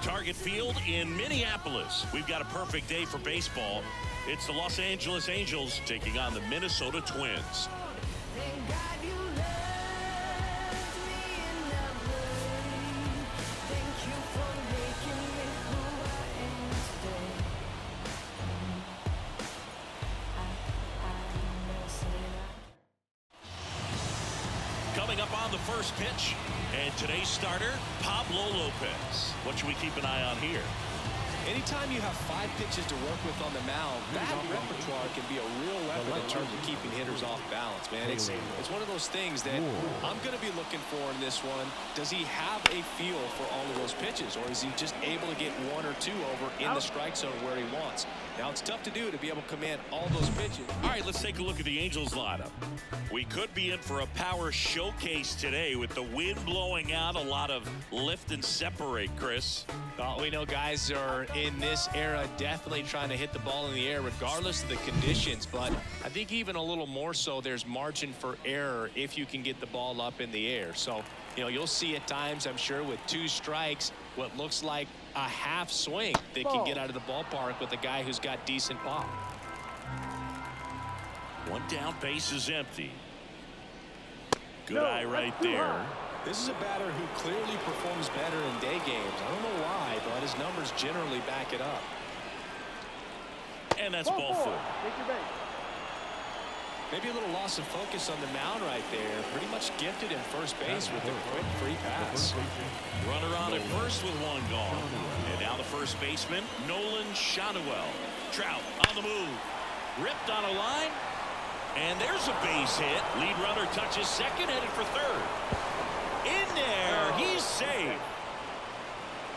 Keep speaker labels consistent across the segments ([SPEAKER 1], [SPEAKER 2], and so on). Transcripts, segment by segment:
[SPEAKER 1] Target Field in Minneapolis. We've got a perfect day for baseball. It's the Los Angeles Angels taking on the Minnesota Twins. Coming up on the first pitch, and today's starter, Pablo Lopez. What should we keep an eye on here?
[SPEAKER 2] Anytime you have 5 pitches to work with on the mound, that repertoire can be a real weapon in terms of keeping hitters off balance, man. It's one of those things that I'm going to be looking for in this one. Does he have a feel for all of those pitches, or is he just able to get 1 or 2 over in the strike zone where he wants? Now, it's tough to do to be able to command all those pitches.
[SPEAKER 1] All right, let's take a look at the Angels lineup. We could be in for a power showcase today with the wind blowing out, a lot of lift and separate, Chris.
[SPEAKER 2] We know guys are in this era definitely trying to hit the ball in the air regardless of the conditions, but I think even a little more so there's margin for error if you can get the ball up in the air. So, you know, you'll see at times, I'm sure, with 2 strikes, what looks like a half swing that can get out of the ballpark with a guy who's got decent pop.
[SPEAKER 1] 1 down, base is empty. Good eye right there.
[SPEAKER 2] This is a batter who clearly performs better in day games. I don't know why, but his numbers generally back it up.
[SPEAKER 1] And that's ball 4.
[SPEAKER 2] Maybe a little loss of focus on the mound right there. Pretty much gifted in first base with a quick free pass.
[SPEAKER 1] Runner on at first with 1 gone. And now the first baseman, Nolan Shotwell. Trout on the move. Ripped on a line. And there's a base hit. Lead runner touches second, headed for third. In there, he's safe.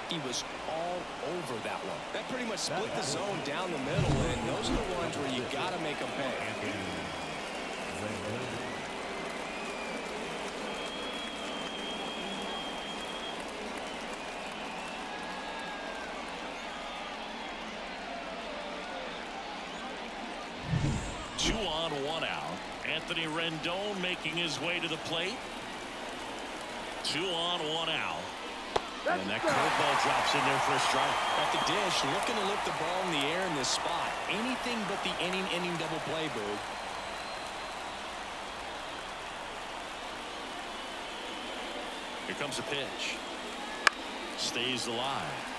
[SPEAKER 2] He was all over that one. That pretty much split the zone down the middle, and those are the ones where you got to make them pay.
[SPEAKER 1] Two on, 1 out. Anthony Rendon making his way to the plate. 2 on, 1 out. And that curveball drops in there for a strike.
[SPEAKER 2] At the dish, looking to lift the ball in the air in this spot. Anything but the inning double play, Boog.
[SPEAKER 1] Here comes a pitch. Stays alive.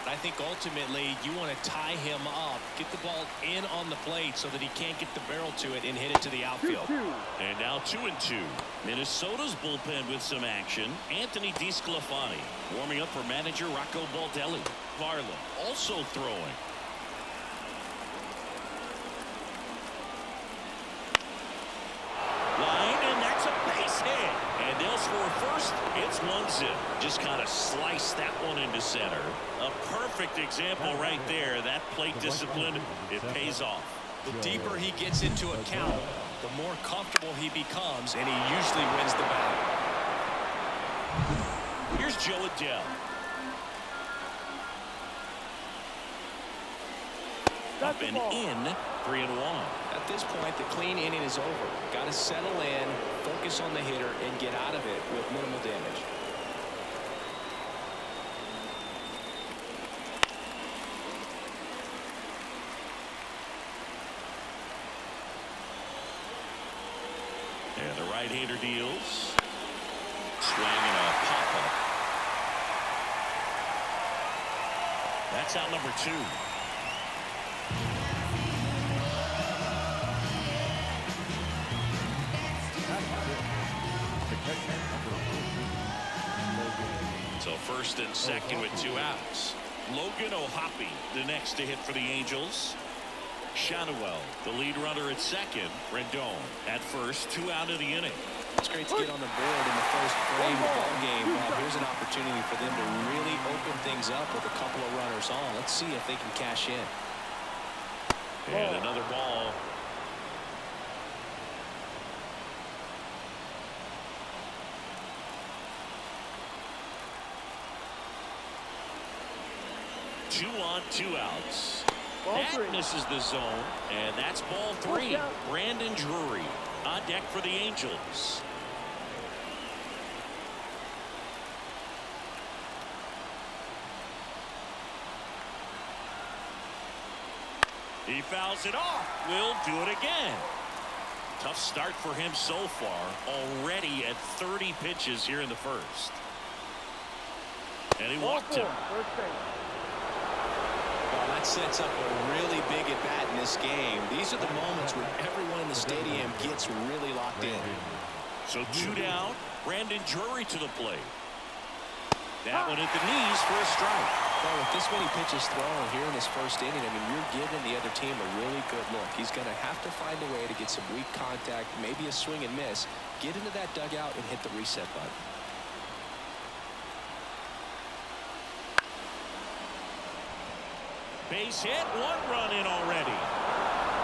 [SPEAKER 2] I think ultimately you want to tie him up, get the ball in on the plate so that he can't get the barrel to it and hit it to the outfield.
[SPEAKER 1] And now 2-2. Minnesota's bullpen with some action. Anthony DeSclafani warming up for manager Rocco Baldelli. Varland also throwing. Line, and that's a base hit. And they'll score first. It's 1-0. Just kind of slice that one into center. A perfect example right there. That plate discipline, it pays off.
[SPEAKER 2] The deeper he gets into a count, the more comfortable he becomes, and he usually wins the battle.
[SPEAKER 1] Here's Joe Adele. Up and in, 3-1.
[SPEAKER 2] At this point, the clean inning is over. Got to settle in, focus on the hitter, and get out of it with minimal damage.
[SPEAKER 1] And the right-hander deals. Swing and a pop-up. That's out number 2. So first and second with 2 outs. Logan O'Hoppe, the next to hit for the Angels. Shotwell, the lead runner at second. Rendon at first, 2 out of the inning.
[SPEAKER 2] It's great to get on the board in the first frame of the ball game. Here's an opportunity for them to really open things up with a couple of runners on. Let's see if they can cash in.
[SPEAKER 1] And another ball. Two on, 2 outs. That misses the zone, and that's ball 3. Brandon Drury on deck for the Angels. He fouls it off. We'll do it again. Tough start for him so far. Already at 30 pitches here in the first. And he walked him.
[SPEAKER 2] Well, that sets up a really big at-bat in this game. These are the moments when everyone in the stadium gets really locked in.
[SPEAKER 1] So 2 down. Brandon Drury to the plate. That one at the knees for a strike.
[SPEAKER 2] Well, with this many pitches thrown here in this first inning, I mean, you're giving the other team a really good look. He's going to have to find a way to get some weak contact, maybe a swing and miss, get into that dugout and hit the reset button.
[SPEAKER 1] Base hit, 1 run in already.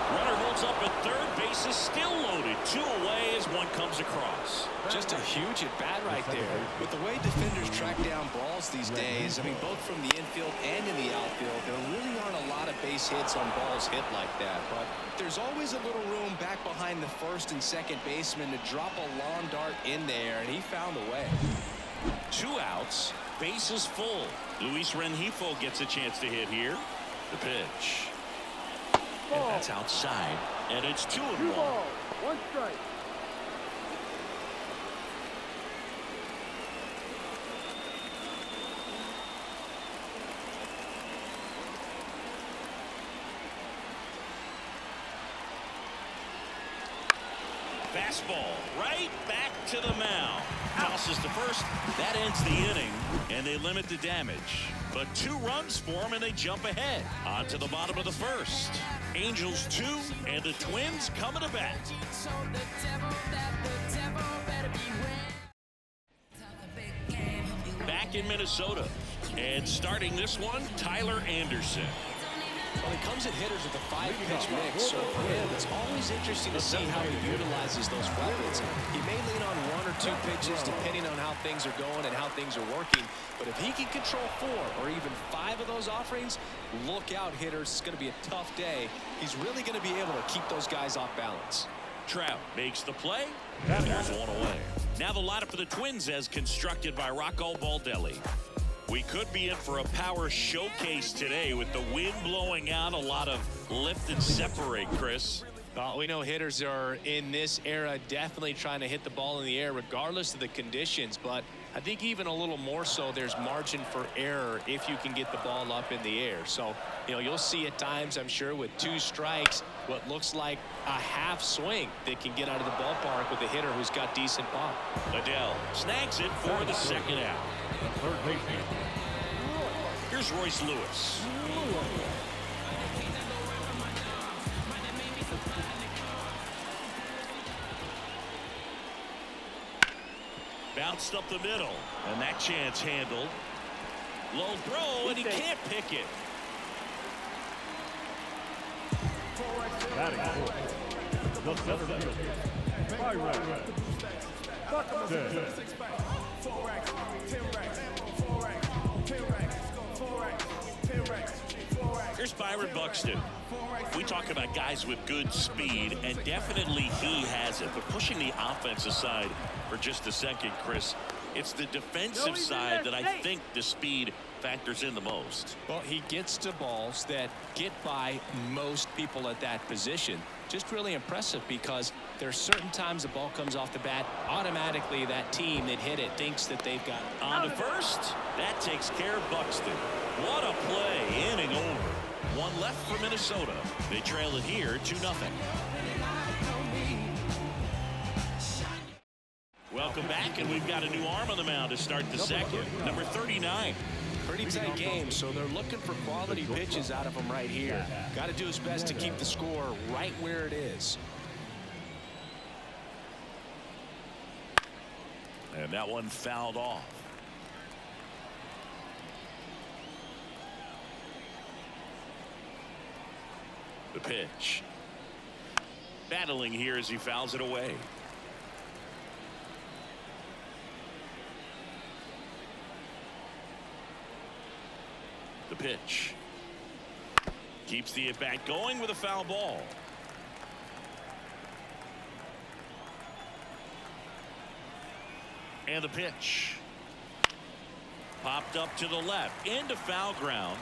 [SPEAKER 1] Runner holds up at third, base is still loaded. 2 away as one comes across.
[SPEAKER 2] Just a huge at-bat right there. With the way defenders track down balls these days, I mean, both from the infield and in the outfield, there really aren't a lot of base hits on balls hit like that. But there's always a little room back behind the first and second baseman to drop a lawn dart in there, and he found a way.
[SPEAKER 1] 2 outs, base is full. Luis Rengifo gets a chance to hit here. The pitch. And that's outside, and it's 2-1.
[SPEAKER 3] 1 strike.
[SPEAKER 1] Fastball right back to the mound. Tosses to first. That ends the inning, and they limit the damage. But 2 runs for them, and they jump ahead. On to the bottom of the first. Angels 2, and the Twins coming to bat. Back in Minnesota. And starting this one, Tyler Anderson.
[SPEAKER 2] Well, he comes at hitters with a 5-pitch mix, so for him, it's always interesting to see how he utilizes those weapons. He may lean on 1 or 2 pitches depending on how things are going and how things are working, but if he can control 4 or even 5 of those offerings, look out, hitters. It's going to be a tough day. He's really going to be able to keep those guys off balance.
[SPEAKER 1] Trout makes the play. There's 1 away. Now the lineup for the Twins as constructed by Rocco Baldelli. We could be in for a power showcase today with the wind blowing out, a lot of lift and separate, Chris.
[SPEAKER 2] We know hitters are in this era definitely trying to hit the ball in the air regardless of the conditions, but I think even a little more so there's margin for error if you can get the ball up in the air. So, you know, you'll see at times, I'm sure, with 2 strikes, what looks like a half swing that can get out of the ballpark with a hitter who's got decent pop.
[SPEAKER 1] Adele snags it for the second out. Here's Royce Lewis. Bounced up the middle, and that chance handled. Low throw, and he can't pick it.
[SPEAKER 3] Batting fourth, the center fielder, Byron.
[SPEAKER 1] Here's Byron Buxton. We talk about guys with good speed, and definitely he has it. But pushing the offense aside for just a second, Chris, it's the defensive side that I think the speed factors in the most.
[SPEAKER 2] Well, he gets to balls that get by most people at that position. Just really impressive because there's certain times the ball comes off the bat, automatically that team that hit it thinks that they've got it.
[SPEAKER 1] On to first. That takes care of Buxton. What a play, inning over. 1 left for Minnesota. They trail it here 2-0. Welcome back, and we've got a new arm on the mound to start the second. Number 39.
[SPEAKER 2] Pretty tight game, so they're looking for quality pitches out of him right here. Got to do his best to keep the score right where it is.
[SPEAKER 1] And that one fouled off. The pitch. Battling here as he fouls it away. The pitch. Keeps the at-bat going with a foul ball. And the pitch. Popped up to the left into foul ground.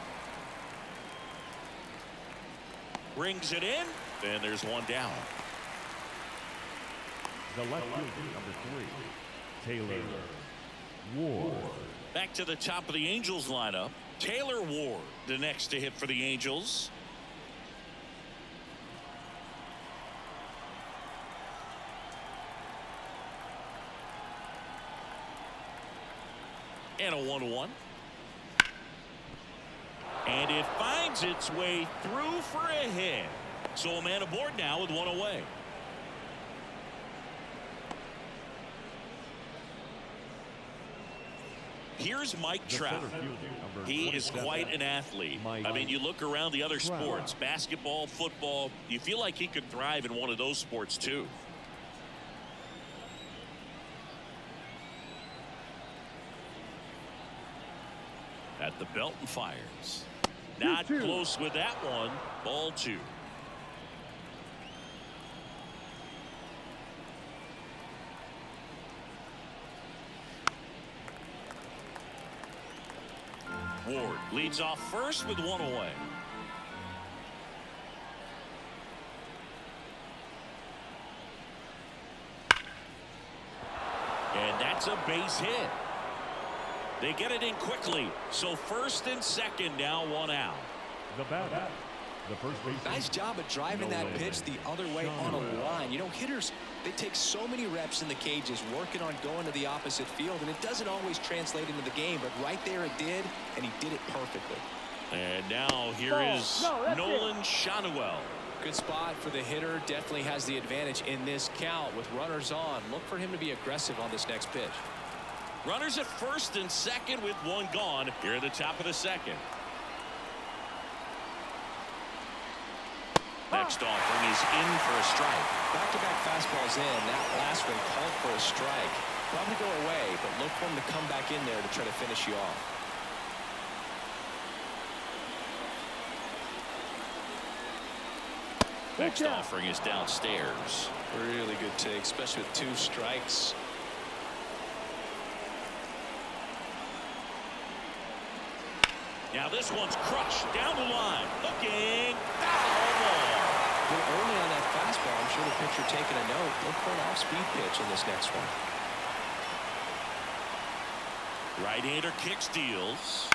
[SPEAKER 1] Brings it in. And there's one down.
[SPEAKER 3] The left fielder, number 3, Taylor Ward.
[SPEAKER 1] Back to the top of the Angels lineup. Taylor Ward, the next to hit for the Angels. And a 1-1. And it finds its way through for a hit. So a man aboard now with one away. Here's Mike Trout. He is quite an athlete. I mean, you look around the other sports, basketball, football, you feel like he could thrive in one of those sports too. At the belt and fires. Not close with that one. Ball 2. Ward leads off first with one away. And that's a base hit. They get it in quickly. So first and second, now one out.
[SPEAKER 3] The batter, the first baseman.
[SPEAKER 2] Nice job of driving that pitch the other way on a line. You know, hitters, they take so many reps in the cages working on going to the opposite field, and it doesn't always translate into the game, but right there it did, and he did it perfectly.
[SPEAKER 1] And now here is Nolan Shanuel.
[SPEAKER 2] Good spot for the hitter. Definitely has the advantage in this count with runners on. Look for him to be aggressive on this next pitch.
[SPEAKER 1] Runners at first and second with one gone here at the top of the second. Next offering is in for a strike.
[SPEAKER 2] Back-to-back fastballs in. That last one called for a strike. Probably go away, but look for him to come back in there to try to finish you off.
[SPEAKER 1] Next offering is downstairs.
[SPEAKER 2] Really good take, especially with 2 strikes.
[SPEAKER 1] Now this one's crushed down the line. Looking. Foul ball.
[SPEAKER 2] Well, early on that fastball, I'm sure the pitcher taking a note. Look for an off-speed pitch in this next one.
[SPEAKER 1] Right-hander kicks, deals.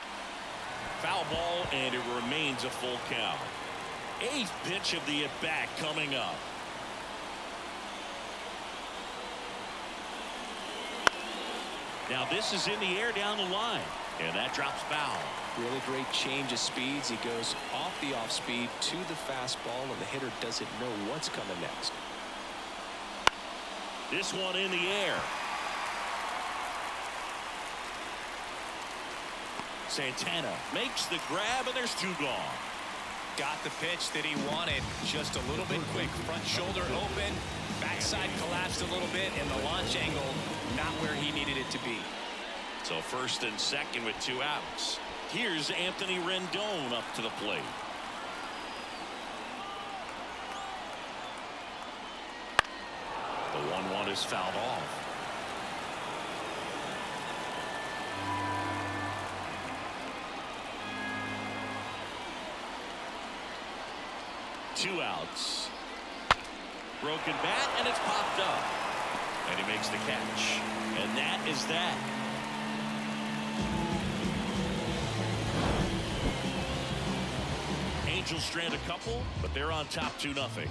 [SPEAKER 1] Foul ball, and it remains a full count. 8th pitch of the at-bat coming up. Now this is in the air down the line, and that drops foul.
[SPEAKER 2] Really great change of speeds. He goes off the off-speed to the fastball, and the hitter doesn't know what's coming next.
[SPEAKER 1] This one in the air. Santana makes the grab, and there's 2 gone.
[SPEAKER 2] Got the pitch that he wanted. Just a little bit quick. Front shoulder open. Backside collapsed a little bit, and the launch angle not where he needed it to be.
[SPEAKER 1] So first and second with 2 outs. Here's Anthony Rendon up to the plate. The 1-1 is fouled off. Two outs. Broken bat, and it's popped up. And he makes the catch. And that is that. Angels strand a couple, but they're on top 2-0.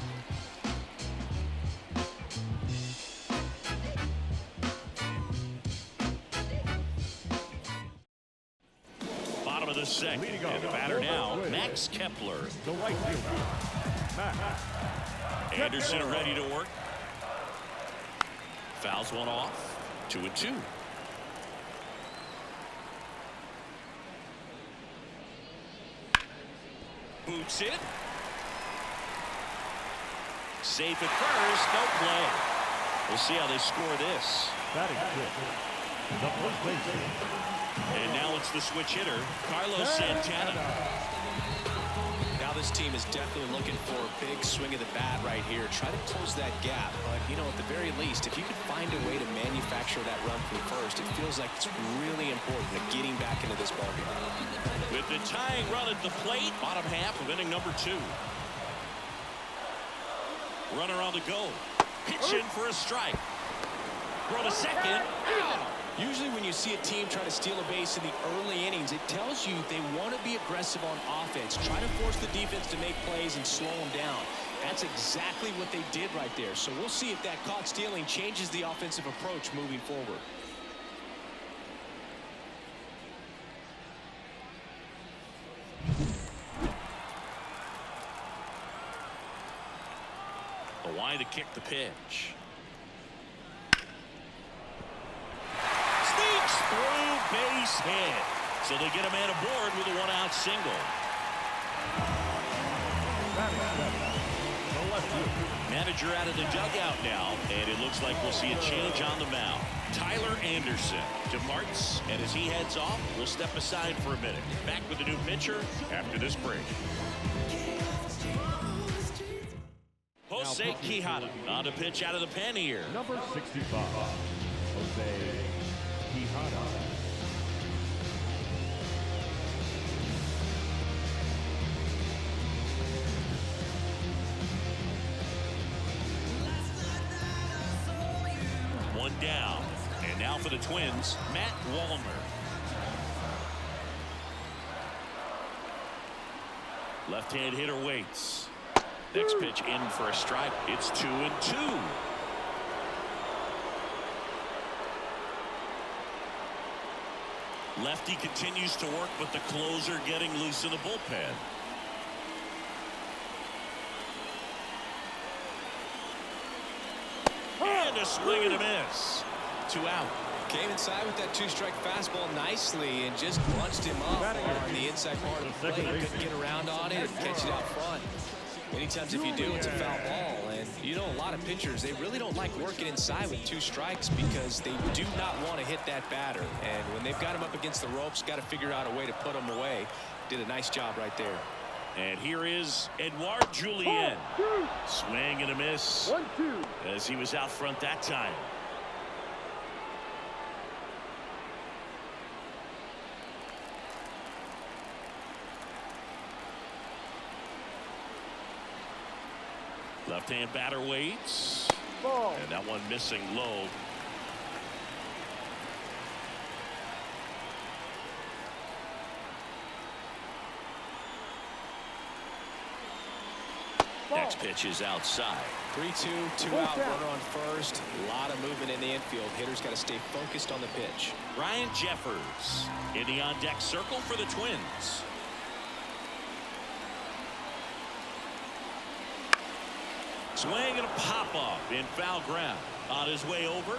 [SPEAKER 1] Bottom of the second, and the batter now, Max Kepler.
[SPEAKER 3] The right fielder, Max
[SPEAKER 1] Anderson ready to work. Fouls one off. 2-2. Boots it. Safe at first. No play. We'll see how they score this.
[SPEAKER 3] batting fifth, the first baseman.
[SPEAKER 1] And now it's the switch hitter, Carlos Santana.
[SPEAKER 2] Now this team is definitely looking for a big swing of the bat right here. Try to close that gap. But, you know, at the very least, if you could find a way to manufacture that run from first, it feels like it's really important to getting back into this ballgame.
[SPEAKER 1] With the tying run at the plate, bottom half of inning number 2. Runner on the go. Pitch in for a strike. Throw to second. Out.
[SPEAKER 2] Usually when you see a team try to steal a base in the early innings, it tells you they want to be aggressive on offense. Try to force the defense to make plays and slow them down. That's exactly what they did right there. So we'll see if that caught stealing changes the offensive approach moving forward.
[SPEAKER 1] A wide to kick the pitch. Sneaks through, base hit. So they get a man aboard with a one-out single. Manager out of the dugout now, and it looks like we'll see a change on the mound. Tyler Anderson departs, and as he heads off, we'll step aside for a minute. Back with the new pitcher after this break. Jose Quijada on to pitch out of the pen here.
[SPEAKER 3] Number 65, Jose Quijada.
[SPEAKER 1] One down. And now for the Twins, Matt Wallner. Left-hand hitter waits. Next pitch in for a strike. It's 2-2. Lefty continues to work, but the closer getting loose in the bullpen. And a swing and a miss. 2 out.
[SPEAKER 2] Came inside with that two-strike fastball nicely and just punched him up on the inside part of the plate. Couldn't get around on it and catch it out front. Many times if you do, it's a foul ball. And you know, a lot of pitchers, they really don't like working inside with 2 strikes because they do not want to hit that batter. And when they've got him up against the ropes, got to figure out a way to put him away. Did a nice job right there.
[SPEAKER 1] And here is Edouard Julien. Swing and a miss.
[SPEAKER 4] 1-2.
[SPEAKER 1] As he was out front that time. Left-hand batter waits.
[SPEAKER 4] Ball.
[SPEAKER 1] And that one missing low. Next pitch is outside.
[SPEAKER 2] 3-2, 2 out, runner on first. A lot of movement in the infield. Hitters got to stay focused on the pitch.
[SPEAKER 1] Ryan Jeffers in the on-deck circle for the Twins. Swing and a pop-off in foul ground. On his way over.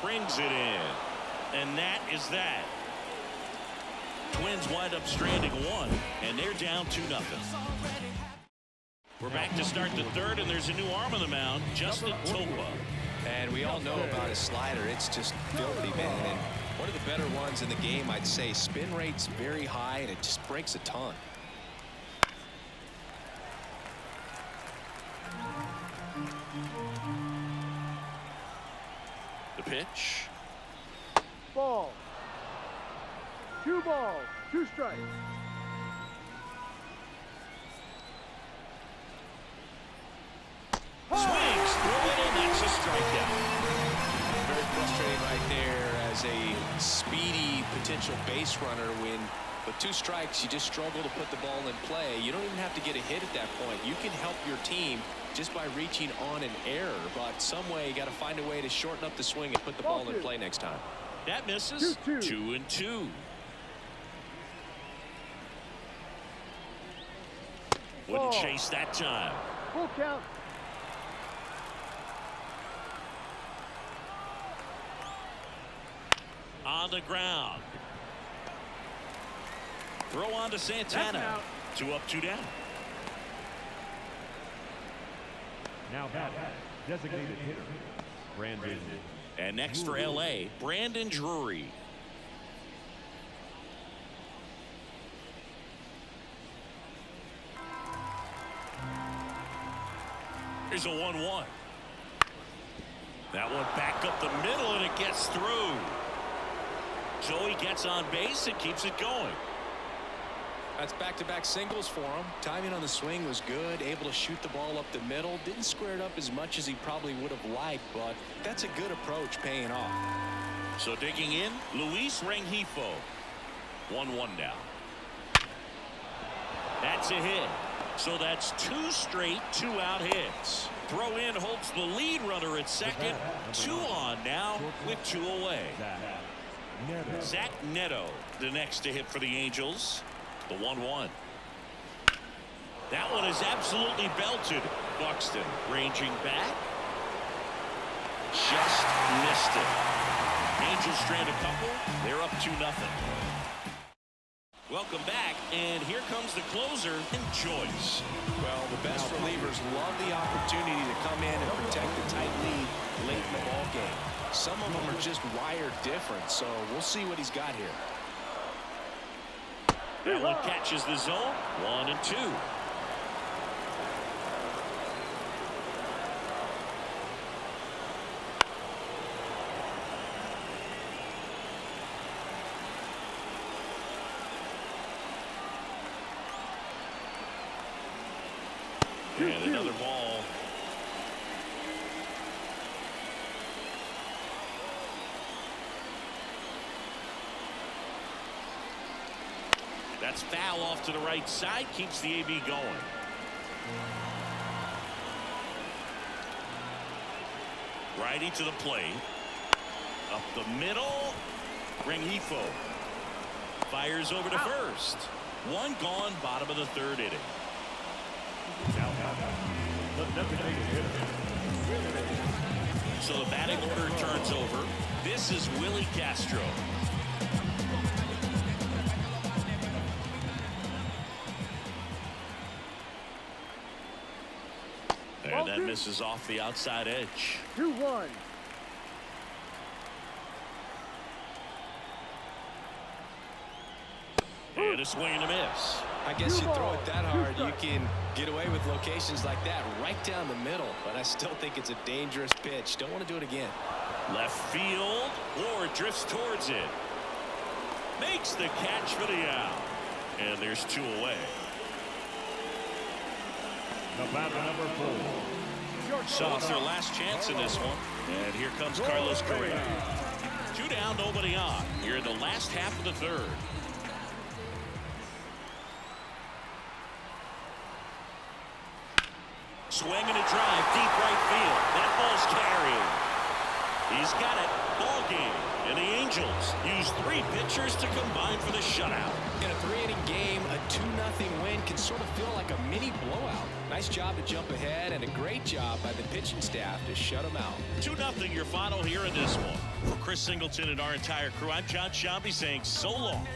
[SPEAKER 1] Brings it in. And that is that. Twins wind up stranding 1, and they're down 2-0. We're back to start the third, and there's a new arm on the mound, Justin Topa.
[SPEAKER 2] And we all know about his slider. It's just filthy, man. And one of the better ones in the game, I'd say. Spin rate's very high, and it just breaks a ton.
[SPEAKER 1] The pitch.
[SPEAKER 4] Ball. 2 balls, 2 strikes.
[SPEAKER 1] Swings through it, and that's a strikeout.
[SPEAKER 2] Very frustrating right there as a speedy potential base runner. When with 2 strikes, you just struggle to put the ball in play. You don't even have to get a hit at that point. You can help your team just by reaching on an error, but some way you got to find a way to shorten up the swing and put the ball in play next time.
[SPEAKER 1] That misses. 2-2. Wouldn't chase that time.
[SPEAKER 4] Full count.
[SPEAKER 1] On the ground. Throw on to Santana. 2 up, 2 down.
[SPEAKER 3] Now batting, designated hitter, Brandon.
[SPEAKER 1] And next for LA, Brandon Drury. Here's a 1-1. That one back up the middle, and it gets through. Joey gets on base and keeps it going.
[SPEAKER 2] That's back-to-back singles for him. Timing on the swing was good, able to shoot the ball up the middle. Didn't square it up as much as he probably would have liked, but that's a good approach paying off.
[SPEAKER 1] So digging in, Luis Rengifo. 1-1 now. That's a hit. So that's 2 straight 2-out hits. Throw in holds the lead runner at second. 2 on now with 2 away. Zach Neto, the next to hit for the Angels. The 1-1. That one is absolutely belted. Buxton ranging back. Just missed it. Angels strand a couple. They're up 2-0. Welcome back, and here comes the closer, and Joyce.
[SPEAKER 2] Well, the best relievers love the opportunity to come in and protect the tight lead late in the ball game. Some of them are just wired different, so we'll see what he's got here.
[SPEAKER 1] That one catches the zone. 1-2. And another ball. That's foul off to the right side. Keeps the AB going. Righty to the plate. Up the middle. Rengifo fires over to first. 1 gone, bottom of the 3rd inning. So the batting order turns over. This is Willie Castro. And that misses off the outside edge.
[SPEAKER 4] 2-1.
[SPEAKER 1] And a swing and a miss.
[SPEAKER 2] I guess you throw it that hard, you can get away with locations like that right down the middle. But I still think it's a dangerous pitch. Don't want to do it again.
[SPEAKER 1] Left field. Ward drifts towards it. Makes the catch for the out. And there's 2 away.
[SPEAKER 3] The batter, number 4.
[SPEAKER 1] So it's their last chance in this one. And here comes Carlos Correa. 2 down, nobody on. Here in the last half of the 3rd. Swing and a drive, deep right field. That ball's carried. He's got it. Ball game. And the Angels use 3 pitchers to combine for the shutout.
[SPEAKER 2] In a 3-inning game, a 2-0 win can sort of feel like a mini blowout. Nice job to jump ahead and a great job by the pitching staff to shut them out.
[SPEAKER 1] 2-0 your final here in this one. For Chris Singleton and our entire crew, I'm John Shambi saying so long.